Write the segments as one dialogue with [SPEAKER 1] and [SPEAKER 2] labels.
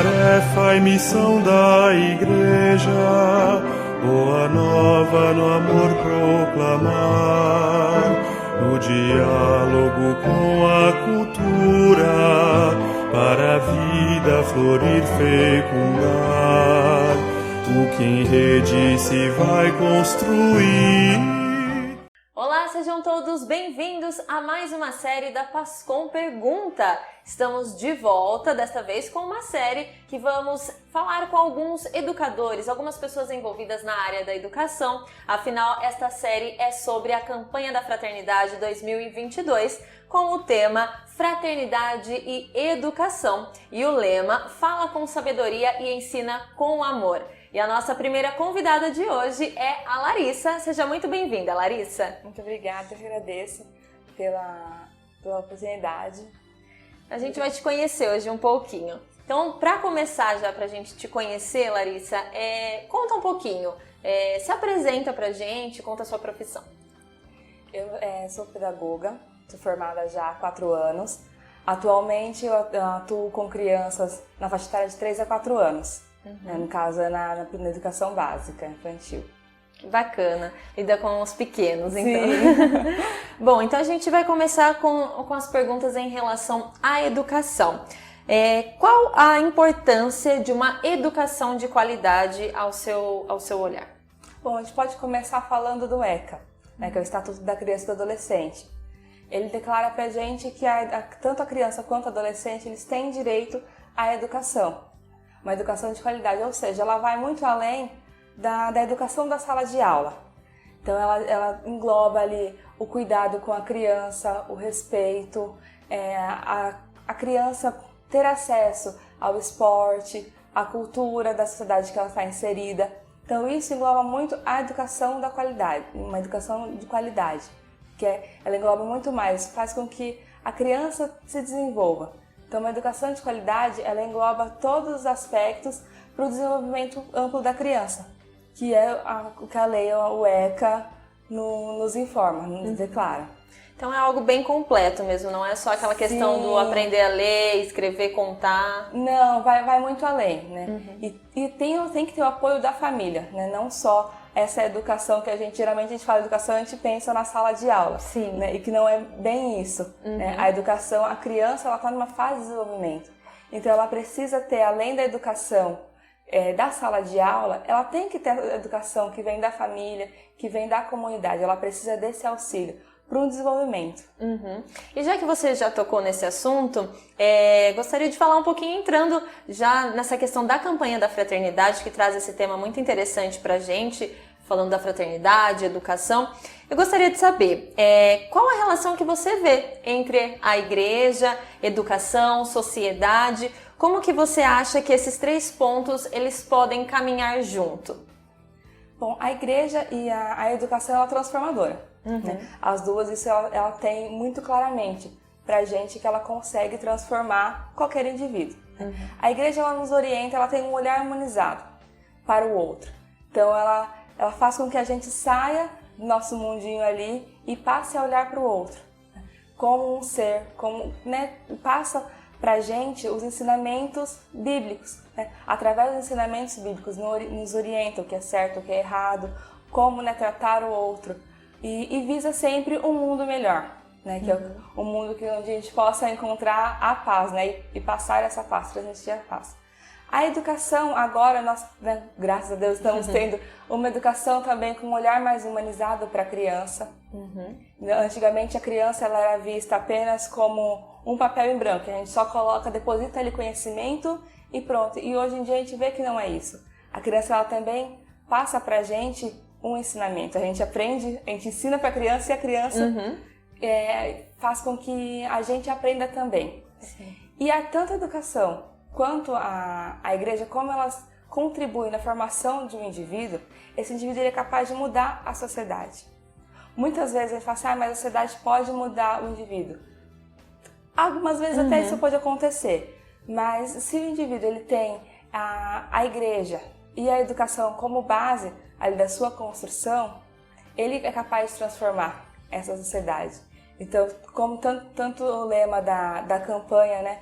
[SPEAKER 1] Tarefa e missão da Igreja, boa nova no amor proclamar, no diálogo com a cultura, para a vida florir, fecundar, o que em rede se vai construir.
[SPEAKER 2] Olá, sejam todos bem-vindos a mais uma série da Pascom Pergunta. Estamos de volta, desta vez com uma série que vamos falar com alguns educadores, algumas pessoas envolvidas na área da educação. Afinal, esta série é sobre a campanha da Fraternidade 2022, com o tema Fraternidade e Educação. E o lema Fala com sabedoria e ensina com amor. E a nossa primeira convidada de hoje é a Larissa. Seja muito bem-vinda, Larissa.
[SPEAKER 3] Muito obrigada, eu agradeço pela oportunidade.
[SPEAKER 2] A gente vai te conhecer hoje um pouquinho. Então, para começar já, para a gente te conhecer, Larissa, conta um pouquinho. Se apresenta pra gente, conta a sua profissão.
[SPEAKER 3] Eu sou pedagoga, sou formada já há 4 anos. Atualmente eu atuo com crianças na faixa etária de 3 a 4 anos. No caso, na educação básica, infantil.
[SPEAKER 2] Bacana, lida com os pequenos, então.
[SPEAKER 3] Sim.
[SPEAKER 2] Bom, então a gente vai começar com as perguntas em relação à educação. Qual a importância de uma educação de qualidade ao seu olhar?
[SPEAKER 3] Bom, a gente pode começar falando do ECA, que é o Estatuto da Criança e do Adolescente. Ele declara pra gente que tanto a criança quanto o adolescente, eles têm direito à educação. Uma educação de qualidade, ou seja, ela vai muito além da educação da sala de aula. Então ela engloba ali o cuidado com a criança, o respeito, a criança ter acesso ao esporte, à cultura da sociedade que ela está inserida. Então isso engloba muito a educação da qualidade, uma educação de qualidade, ela engloba muito mais, faz com que a criança se desenvolva. Então, uma educação de qualidade, ela engloba todos os aspectos para o desenvolvimento amplo da criança, que é o que a lei, o ECA, nos informa, nos declara.
[SPEAKER 2] Então é algo bem completo mesmo, não é só aquela questão do aprender a ler, escrever, contar.
[SPEAKER 3] Não, vai muito além, né? E tem que ter o apoio da família, né? Não só essa educação que geralmente a gente fala educação, a gente pensa na sala de aula.
[SPEAKER 2] Sim.
[SPEAKER 3] Né? E que não é bem isso. Né? A educação, a criança, ela está numa fase de desenvolvimento. Então ela precisa ter, além da educação da sala de aula, ela tem que ter a educação que vem da família, que vem da comunidade. Ela precisa desse auxílio para um desenvolvimento.
[SPEAKER 2] E já que você já tocou nesse assunto, gostaria de falar um pouquinho, entrando já nessa questão da campanha da fraternidade, que traz esse tema muito interessante para a gente, falando da fraternidade, educação. Eu gostaria de saber qual a relação que você vê entre a igreja, educação, sociedade, como que você acha que esses 3 pontos eles podem caminhar junto?
[SPEAKER 3] Bom, a igreja e a educação ela é transformadora. Né? As duas, isso ela tem muito claramente pra gente que ela consegue transformar qualquer indivíduo. A igreja ela nos orienta, ela tem um olhar humanizado para o outro. Então ela faz com que a gente saia do nosso mundinho ali e passe a olhar para o outro como um ser, passa pra gente os ensinamentos bíblicos. Né? Através dos ensinamentos bíblicos nos orienta o que é certo, o que é errado, como tratar o outro. E visa sempre um mundo melhor, né? Que é um mundo onde a gente possa encontrar a paz, né? E passar essa paz, transmitir a paz. A educação, agora, nós, graças a Deus, estamos tendo uma educação também com um olhar mais humanizado para a criança. Antigamente, a criança ela era vista apenas como um papel em branco, a gente só deposita ali conhecimento e pronto. E hoje em dia a gente vê que não é isso. A criança ela também passa para a gente um ensinamento. A gente aprende, a gente ensina para a criança e a criança faz com que a gente aprenda também.
[SPEAKER 2] Sim.
[SPEAKER 3] E tanto a educação quanto a igreja, como elas contribuem na formação de um indivíduo, esse indivíduo é capaz de mudar a sociedade. Muitas vezes a gente fala assim, mas a sociedade pode mudar o indivíduo. Algumas vezes até isso pode acontecer, mas se o indivíduo ele tem a igreja e a educação como base ali da sua construção, ele é capaz de transformar essa sociedade. Então, como tanto o lema da campanha, né,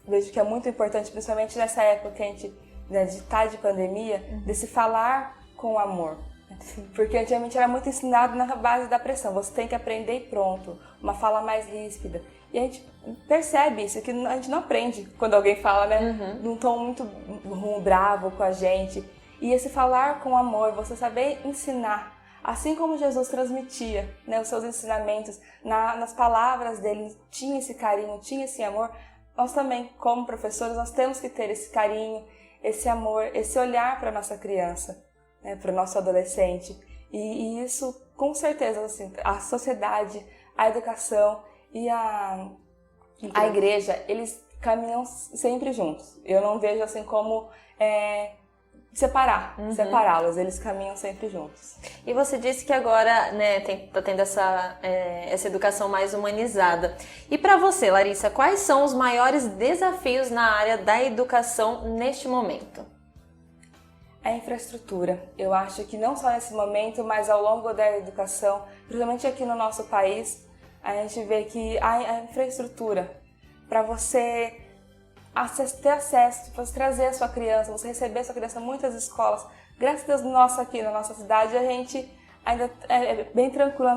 [SPEAKER 3] vejo que é muito importante, principalmente nessa época que a gente, né, de pandemia, de se falar com amor.
[SPEAKER 2] Sim.
[SPEAKER 3] Porque antigamente era muito ensinado na base da pressão, você tem que aprender e pronto, uma fala mais ríspida. E a gente percebe isso, que a gente não aprende quando alguém fala, né, num tom muito bravo com a gente. E esse falar com amor, você saber ensinar, assim como Jesus transmitia, né, os seus ensinamentos, nas palavras dele, tinha esse carinho, tinha esse amor, nós também, como professores, nós temos que ter esse carinho, esse amor, esse olhar para a nossa criança, né, para o nosso adolescente. E isso, com certeza, assim, a sociedade, a educação e a igreja, eles caminham sempre juntos. Eu não vejo assim como separá-los, eles caminham sempre juntos.
[SPEAKER 2] E você disse que agora, né, tá tendo essa educação mais humanizada. E para você, Larissa, quais são os maiores desafios na área da educação neste momento?
[SPEAKER 3] A infraestrutura. Eu acho que não só nesse momento, mas ao longo da educação, principalmente aqui no nosso país, a gente vê que a infraestrutura para você ter acesso, você trazer a sua criança, você receber a sua criança em muitas escolas. Graças a Deus, aqui na nossa cidade, a gente ainda é bem tranquila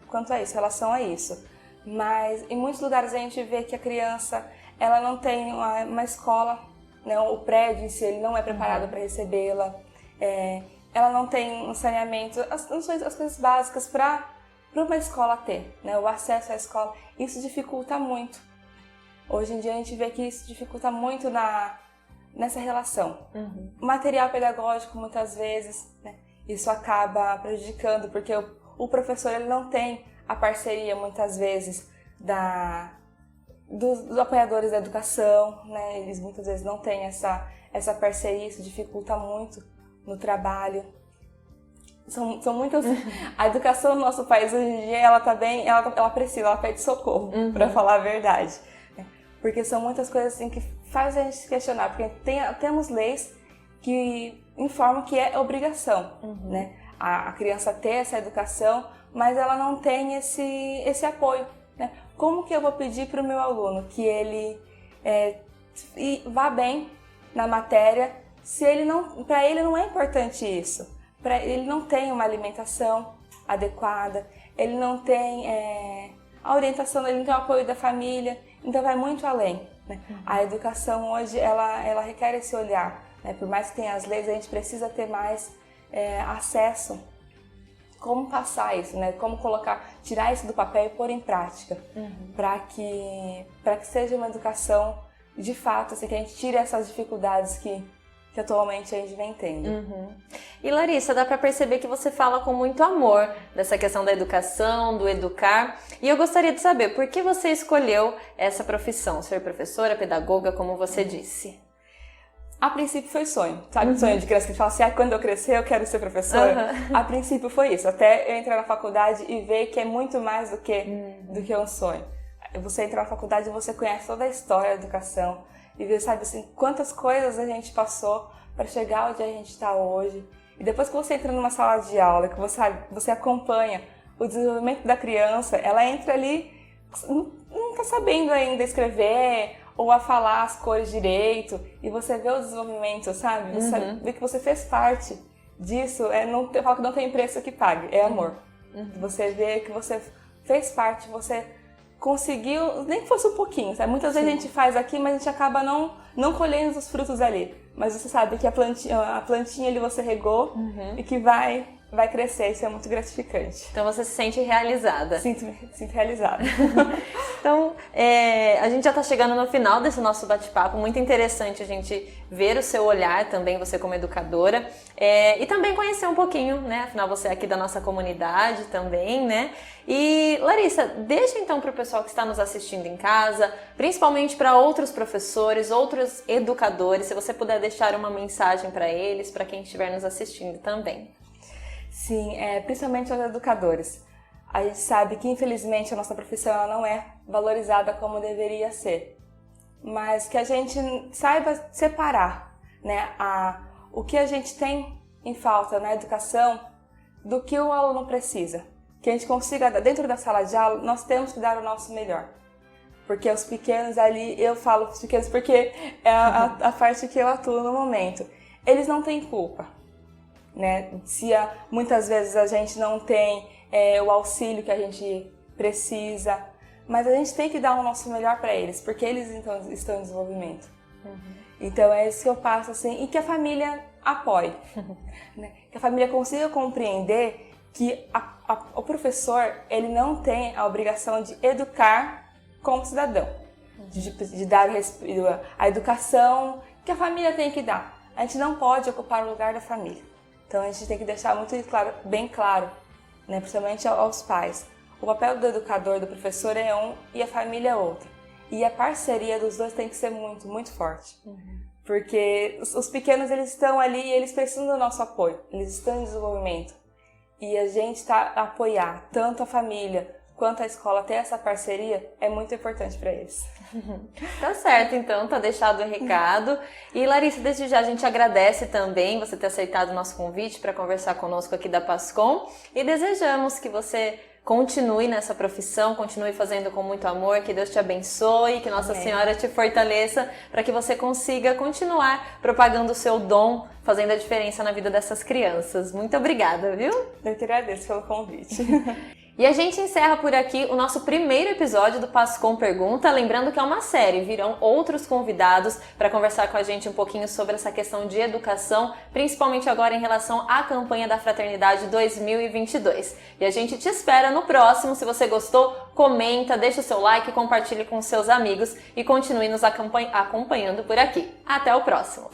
[SPEAKER 3] quanto a isso, em relação a isso. Mas em muitos lugares a gente vê que a criança, ela não tem uma escola, né, o prédio em si, ele não é preparado para recebê-la, ela não tem um saneamento, as coisas básicas para uma escola ter, né, o acesso à escola. Isso dificulta muito. Hoje em dia a gente vê que isso dificulta muito nessa relação. O material pedagógico, muitas vezes, né, isso acaba prejudicando, porque o professor ele não tem a parceria, muitas vezes, dos apoiadores da educação, né, eles muitas vezes não têm essa parceria, isso dificulta muito no trabalho. São muitas... A educação no nosso país hoje em dia, ela ela pede socorro, para falar a verdade. Porque são muitas coisas assim que fazem a gente se questionar, porque temos leis que informam que é obrigação, né? A criança ter essa educação, mas ela não tem esse apoio, né? Como que eu vou pedir para o meu aluno que ele vá bem na matéria, se para ele não é importante isso? Ele não tem uma alimentação adequada, ele não tem a orientação, ele não tem o apoio da família. Então vai muito além, né? A educação hoje, ela requer esse olhar, né? Por mais que tenha as leis, a gente precisa ter mais acesso. Como passar isso, né? Como tirar isso do papel e pôr em prática, para que seja uma educação de fato, assim, que a gente tire essas dificuldades que atualmente a gente vem tendo.
[SPEAKER 2] E Larissa, dá para perceber que você fala com muito amor dessa questão da educação, do educar. E eu gostaria de saber, por que você escolheu essa profissão, ser professora, pedagoga, como você disse?
[SPEAKER 3] A princípio foi sonho, sabe? Sonho de criança que fala assim, quando eu crescer eu quero ser professora. A princípio foi isso, até eu entrar na faculdade e ver que é muito mais do que um sonho. Você entra na faculdade e você conhece toda a história da educação, e ver, sabe, assim, quantas coisas a gente passou para chegar onde a gente está hoje. E depois que você entra numa sala de aula, que você acompanha o desenvolvimento da criança, ela entra ali, não está sabendo ainda escrever ou a falar as cores direito, e você vê o desenvolvimento, sabe? Você vê que você fez parte disso, eu falo que não tem preço que pague, é amor. Você vê que você fez parte, você conseguiu, nem que fosse um pouquinho, sabe? Muitas vezes a gente faz aqui, mas a gente acaba não colhendo os frutos ali. Mas você sabe que a plantinha ali você regou e que vai crescer, isso é muito gratificante.
[SPEAKER 2] Então você se sente realizada.
[SPEAKER 3] Sinto realizada.
[SPEAKER 2] Então, a gente já está chegando no final desse nosso bate-papo, muito interessante a gente ver o seu olhar também, você como educadora, e também conhecer um pouquinho, né? Afinal, você é aqui da nossa comunidade também, né? E Larissa, deixa então para o pessoal que está nos assistindo em casa, principalmente para outros professores, outros educadores, se você puder deixar uma mensagem para eles, para quem estiver nos assistindo também.
[SPEAKER 3] Sim, principalmente aos educadores. A gente sabe que, infelizmente, a nossa profissão ela não é valorizada como deveria ser. Mas que a gente saiba separar, né, o que a gente tem em falta na educação do que o aluno precisa. Que a gente consiga, dentro da sala de aula, nós temos que dar o nosso melhor. Porque os pequenos ali, eu falo os pequenos porque é a parte que eu atuo no momento. Eles não têm culpa, né? Se muitas vezes a gente não tem o auxílio que a gente precisa, mas a gente tem que dar o nosso melhor para eles, porque eles então estão em desenvolvimento. Então é isso que eu passo, assim, e que a família apoie, né? Que a família consiga compreender que o professor, ele não tem a obrigação de educar como cidadão, de dar a educação que a família tem que dar. A gente não pode ocupar o lugar da família. Então a gente tem que deixar muito claro, bem claro, né, principalmente aos pais. O papel do educador, do professor é um e a família é outro. E a parceria dos dois tem que ser muito, muito forte. Porque os pequenos, eles estão ali e eles precisam do nosso apoio. Eles estão em desenvolvimento. E a gente apoiar tanto a família quanto a escola, ter essa parceria, é muito importante para eles.
[SPEAKER 2] Tá certo, então, tá deixado o recado. E Larissa, desde já a gente agradece também você ter aceitado o nosso convite para conversar conosco aqui da PASCOM e desejamos que você continue nessa profissão, continue fazendo com muito amor, que Deus te abençoe, que Nossa Senhora te fortaleça para que você consiga continuar propagando o seu dom, fazendo a diferença na vida dessas crianças. Muito obrigada, viu?
[SPEAKER 3] Eu que agradeço pelo convite.
[SPEAKER 2] E a gente encerra por aqui o nosso primeiro episódio do PASCOM Pergunta, lembrando que é uma série, virão outros convidados para conversar com a gente um pouquinho sobre essa questão de educação, principalmente agora em relação à campanha da Fraternidade 2022. E a gente te espera no próximo. Se você gostou, comenta, deixa o seu like, compartilhe com seus amigos e continue nos acompanhando por aqui. Até o próximo!